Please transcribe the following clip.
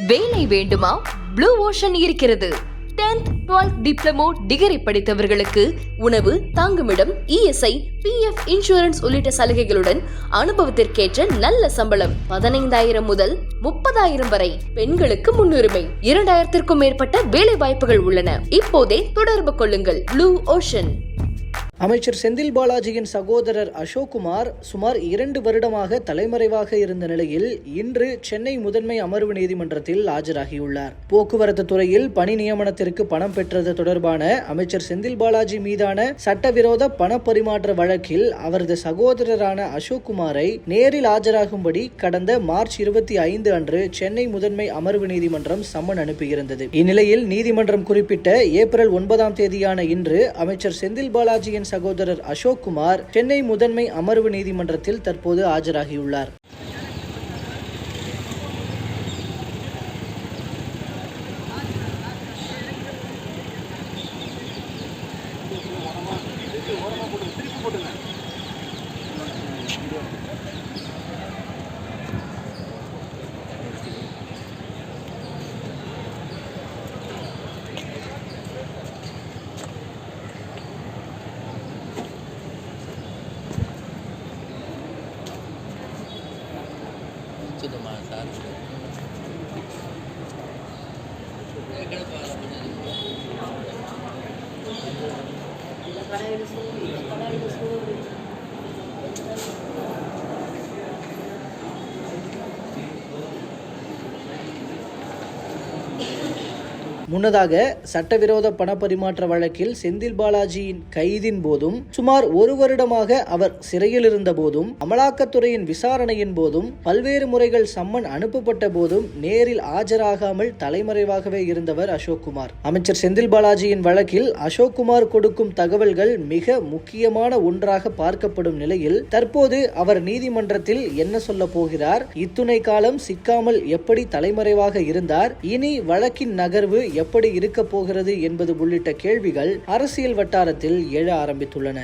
வேலை வேண்டுமா? Blue ocean இருக்கிறது. 10th 12th டிப்ளமோ டிகிரி படித்தவர்களுக்கு உணவு, தங்குமிடம், இஎஸ்ஐ, பிஎஃப் இன்சூரன்ஸ் உள்ளிட்ட சலுகைகளுடன் அனுபவத்திற்கேற்ற நல்ல சம்பளம் 15,000 முதல் 30,000 வரை. பெண்களுக்கு முன்னுரிமை. 2,000க்கும் மேற்பட்ட வேலை வாய்ப்புகள் உள்ளன. இப்போதே தொடர்பு கொள்ளுங்கள். Blue ocean. அமைச்சர் செந்தில் பாலாஜியின் சகோதரர் அசோக்குமார் சுமார் 2 வருடமாக தலைமறைவாக இருந்த நிலையில் இன்று சென்னை முதன்மை அமர்வு நீதிமன்றத்தில் ஆஜராகியுள்ளார். போக்குவரத்து துறையில் பணி நியமனத்திற்கு பணம் பெற்றது தொடர்பான அமைச்சர் செந்தில் பாலாஜி மீதான சட்டவிரோத பண பரிமாற்ற வழக்கில் அவரது சகோதரரான அசோக்குமாரை நேரில் ஆஜராகும்படி கடந்த மார்ச் 25 அன்று சென்னை முதன்மை அமர்வு நீதிமன்றம் சம்மன் அனுப்பியிருந்தது. இந்நிலையில் நீதிமன்றம் குறிப்பிட்ட ஏப்ரல் 9ஆம் தேதியான இன்று அமைச்சர் செந்தில் பாலாஜியின் சகோதரர் அசோக்குமார் சென்னை முதன்மை அமர்வு நீதிமன்றத்தில் தற்போது ஆஜராகியுள்ளார். முன்னதாக சட்டவிரோத பண பரிமாற்ற வழக்கில் செந்தில் பாலாஜியின் கைதின் போதும் சுமார் 1 வருடமாக அவர் சிறையில் இருந்த போதும் அமலாக்கத்துறையின் விசாரணையின் போதும் பல்வேறு முறைகள் சம்மன் அனுப்பப்பட்ட போதும் நேரில் ஆஜராகாமல் தலைமறைவாகவே இருந்தவர் அசோக்குமார். அமைச்சர் செந்தில் பாலாஜியின் வழக்கில் அசோக்குமார் கொடுக்கும் தகவல்கள் மிக முக்கியமான ஒன்றாக பார்க்கப்படும் நிலையில் தற்போது அவர் நீதிமன்றத்தில் என்ன சொல்ல போகிறார், இத்துணை காலம் சிக்காமல் எப்படி தலைமறைவாக இருந்தார், இனி வழக்கின் நகர்வு எப்படி இருக்க போகிறது என்பது உள்ளிட்ட கேள்விகள் அரசியல் வட்டாரத்தில் எழ ஆரம்பித்துள்ளன.